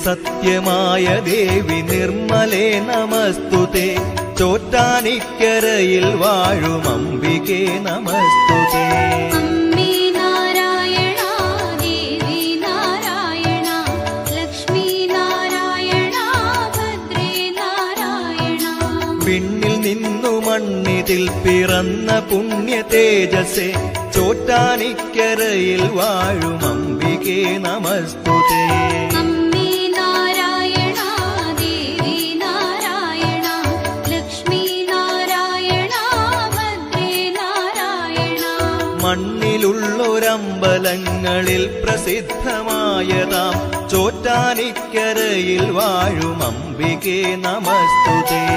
സത്യമായ ദേവി നിർമ്മലേ നമസ്തുതേ ചോറ്റാനിക്കരയിൽ വാഴും അംബികേ നമസ്തുതേ. അമ്മേ നാരായണ ദേവി നാരായണ ലക്ഷ്മി നാരായണ ഭദ്രേ നാരായണ. പിന്നിൽ നിന്നു മണ്ണിതിൽ പിറന്ന പുണ്യ തേജസ്സേ ചോറ്റാനിക്കരയിൽ വാഴും അംബികേ നമസ്തുതേ. മണ്ണിലുള്ളൊരമ്പലങ്ങളിൽ പ്രസിദ്ധമായതാം ചോറ്റാനിക്കരയിൽ വാഴും അംബികേ നമസ്തുതേ.